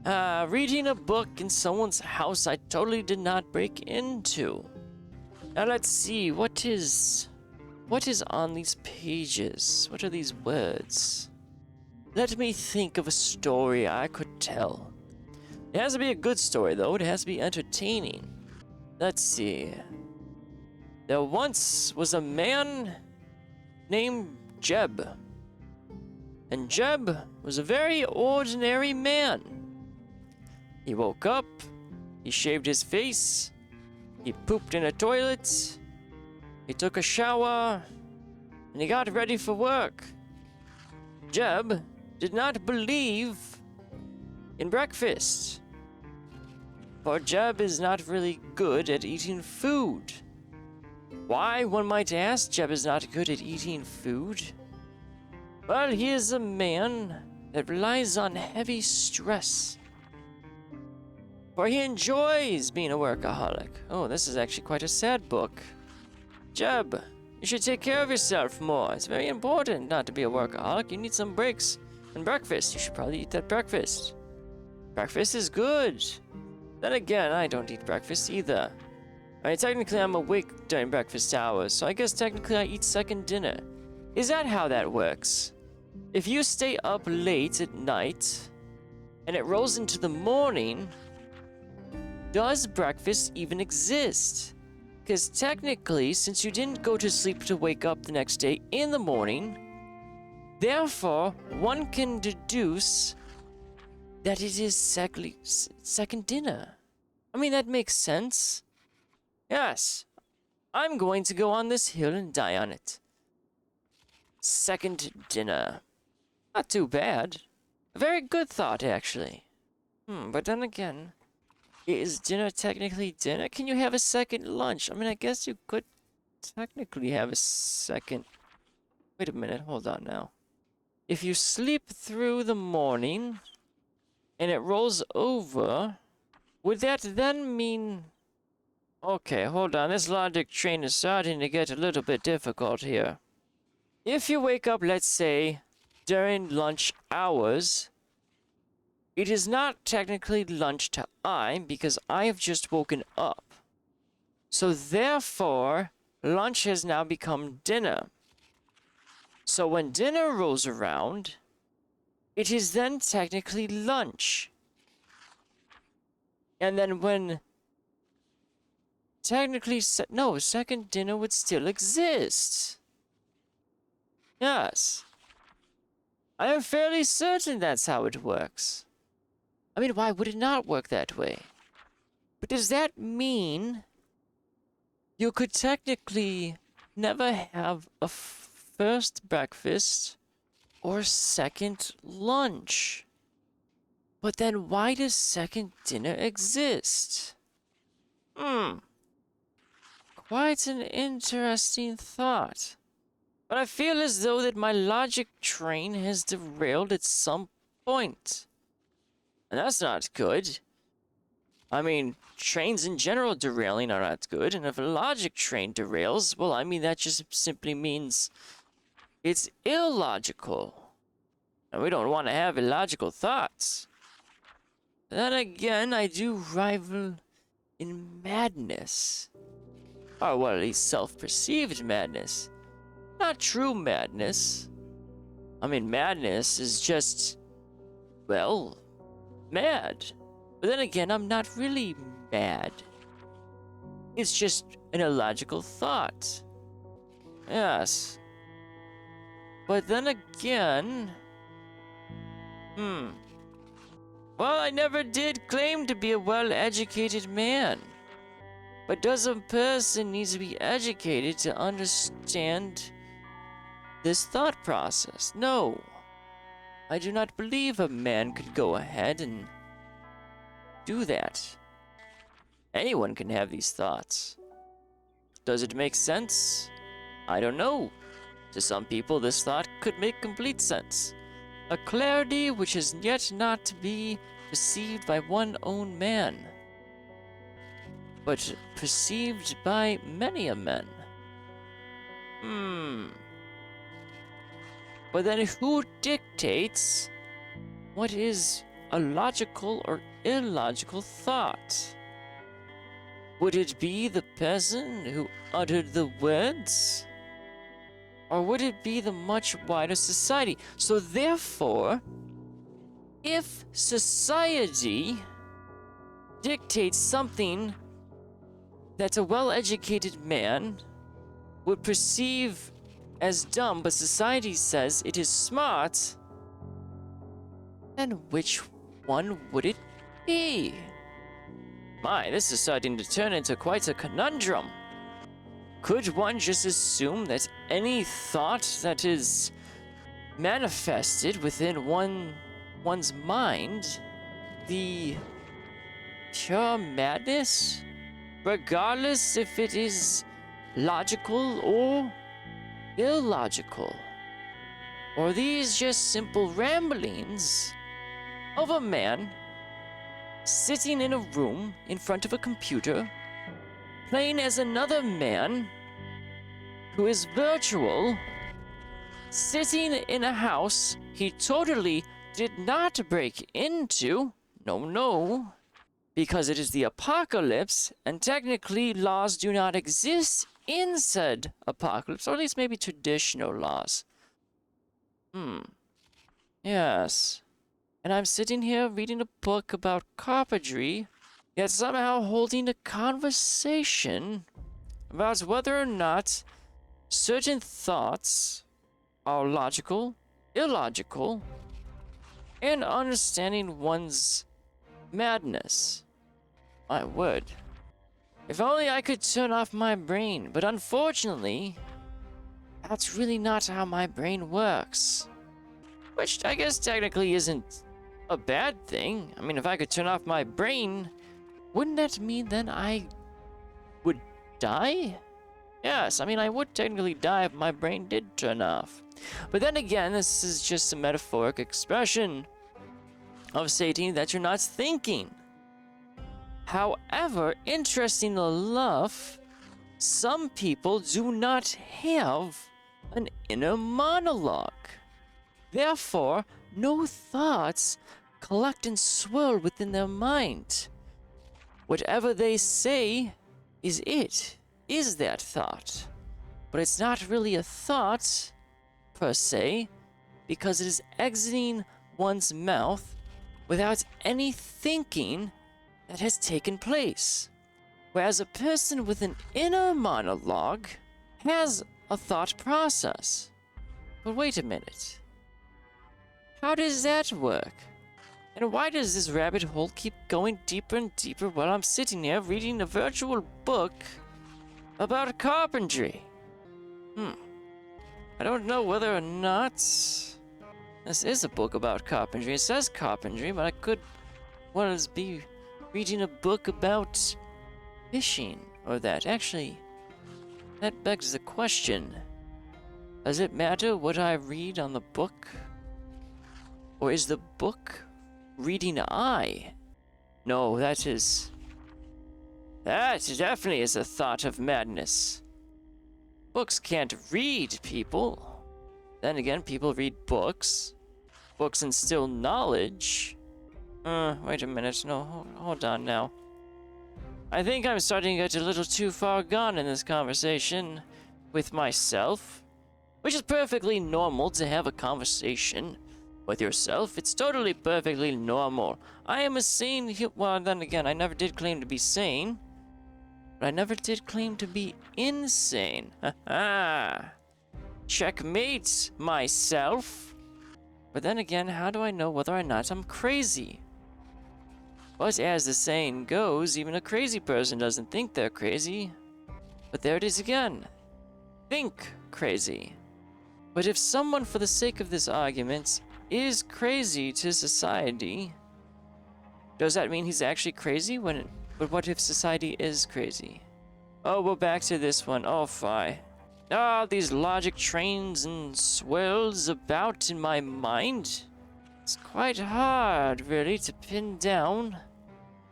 Reading a book in someone's house I totally did not break into. Now let's see, what is on these pages? What are these words? Let me think of a story I could tell. It has to be a good story, though. It has to be entertaining. Let's see. There once was a man named Jeb. And Jeb was a very ordinary man. He woke up, he shaved his face, he pooped in a toilet, he took a shower, and he got ready for work. Jeb did not believe in breakfast, for Jeb is not really good at eating food. Why, one might ask, Jeb is not good at eating food? Well, he is a man that relies on heavy stress, for he enjoys being a workaholic. Oh, this is actually quite a sad book. Jeb, you should take care of yourself more. It's very important not to be a workaholic. You need some breaks. And breakfast, you should probably eat that breakfast. Breakfast is good. Then again, I don't eat breakfast either. I mean, technically I'm awake during breakfast hours, so I guess technically I eat second dinner. Is that how that works? If you stay up late at night, and it rolls into the morning, does breakfast even exist? Because technically, since you didn't go to sleep to wake up the next day in the morning, therefore, one can deduce that it is second dinner. I mean, that makes sense. Yes, I'm going to go on this hill and die on it. Second dinner. Not too bad. A very good thought, actually. But then again, is dinner technically dinner? Can you have a second lunch? I mean, I guess you could technically have a second... Wait a minute, hold on now. If you sleep through the morning, and it rolls over, would that then mean... Okay, hold on, this logic train is starting to get a little bit difficult here. If you wake up, let's say, during lunch hours, it is not technically lunchtime because I have just woken up. So therefore, lunch has now become dinner. So when dinner rolls around, it is then technically lunch. And then when technically, second dinner would still exist. Yes. I am fairly certain that's how it works. I mean, why would it not work that way? But does that mean you could technically never have a first breakfast or second lunch? But then why does second dinner exist? Quite an interesting thought. But I feel as though that my logic train has derailed at some point. And that's not good. I mean, trains in general derailing are not good, and if a logic train derails, well, I mean, that just simply means it's illogical. And we don't want to have illogical thoughts. Then again, I do rival in madness. Or, well, at least self-perceived madness. Not true madness. I mean, madness is just, well, mad. But then again, I'm not really mad. It's just an illogical thought. Yes. But then again... Well, I never did claim to be a well-educated man. But does a person need to be educated to understand this thought process? No. I do not believe a man could go ahead and do that. Anyone can have these thoughts. Does it make sense? I don't know. To some people, this thought could make complete sense. A clarity which is yet not to be perceived by one own man, but perceived by many a men. But then who dictates what is a logical or illogical thought? Would it be the person who uttered the words? Or would it be the much wider society? So therefore, if society dictates something that a well-educated man would perceive as dumb, but society says it is smart, then which one would it be? My, this is starting to turn into quite a conundrum. Could one just assume that any thought that is manifested within one's mind, the pure madness, regardless if it is logical or illogical? Or these just simple ramblings of a man sitting in a room in front of a computer, playing as another man who is virtual, sitting in a house he totally did not break into? No, because it is the apocalypse, and technically laws do not exist in said apocalypse, or at least maybe traditional laws. Yes. And I'm sitting here reading a book about carpentry, yet somehow holding a conversation about whether or not certain thoughts are logical, illogical, and understanding one's madness. My word. If only I could turn off my brain, but unfortunately, that's really not how my brain works. Which I guess technically isn't a bad thing. I mean, if I could turn off my brain, wouldn't that mean then I would die? Yes, I mean, I would technically die if my brain did turn off. But then again, this is just a metaphoric expression of stating that you're not thinking. However, interesting enough, some people do not have an inner monologue. Therefore, no thoughts collect and swirl within their mind. Whatever they say is that thought. But it's not really a thought, per se, because it is exiting one's mouth without any thinking that has taken place. Whereas a person with an inner monologue has a thought process. But wait a minute. How does that work? And why does this rabbit hole keep going deeper and deeper while I'm sitting here reading a virtual book about carpentry? I don't know whether or not this is a book about carpentry. It says carpentry, but I could be reading a book about fishing or that. Actually, that begs the question. Does it matter what I read on the book? Or is the book reading I? No, that definitely is a thought of madness. Books can't read people. Then again, people read books. Books instill knowledge. Wait a minute. No, hold on now. I think I'm starting to get a little too far gone in this conversation with myself, which is perfectly normal to have a conversation with yourself. It's totally perfectly normal. I am a sane well, then again, I never did claim to be sane, but I never did claim to be insane. Ha. Checkmate myself. But then again, how do I know whether or not I'm crazy? But as the saying goes, even a crazy person doesn't think they're crazy. But there it is again. Think crazy. But if someone, for the sake of this argument, is crazy to society, does that mean he's actually crazy? But what if society is crazy? Oh, we're back to this one. Oh, fine. These logic trains and swirls about in my mind. It's quite hard, really, to pin down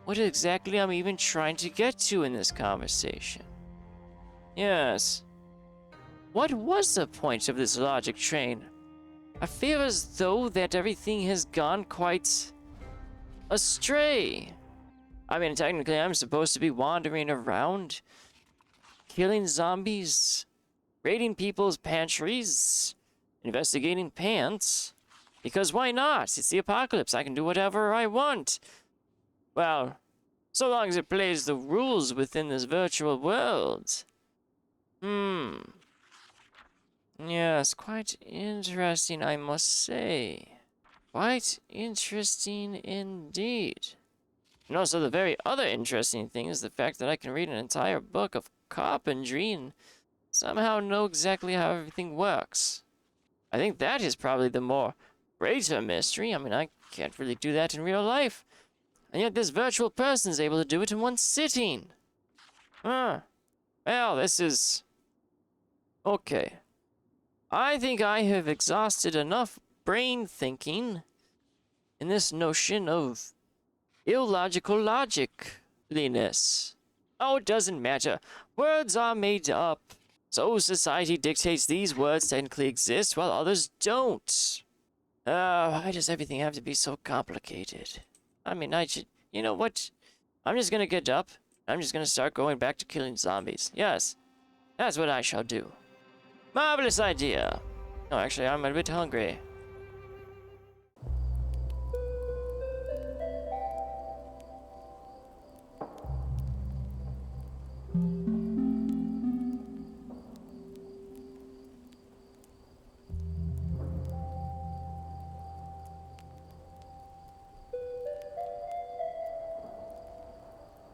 what exactly I'm even trying to get to in this conversation. Yes. What was the point of this logic train? I feel as though that everything has gone quite astray. I mean, technically, I'm supposed to be wandering around, killing zombies, raiding people's pantries, investigating pants. Because why not? It's the apocalypse. I can do whatever I want. Well, so long as it plays the rules within this virtual world. Yes, quite interesting, I must say. Quite interesting indeed. And also the very other interesting thing is the fact that I can read an entire book of carpentry and somehow know exactly how everything works. I think that is probably the more greater mystery. I mean, I can't really do that in real life. And yet this virtual person is able to do it in one sitting. Well, this is... okay. I think I have exhausted enough brain thinking in this notion of illogical logicliness. Oh, it doesn't matter. Words are made up. So society dictates these words technically exist while others don't. Why does everything have to be so complicated? I mean, you know what? I'm just gonna get up. I'm just gonna start going back to killing zombies. Yes, that's what I shall do. Marvelous idea. No, actually, I'm a bit hungry.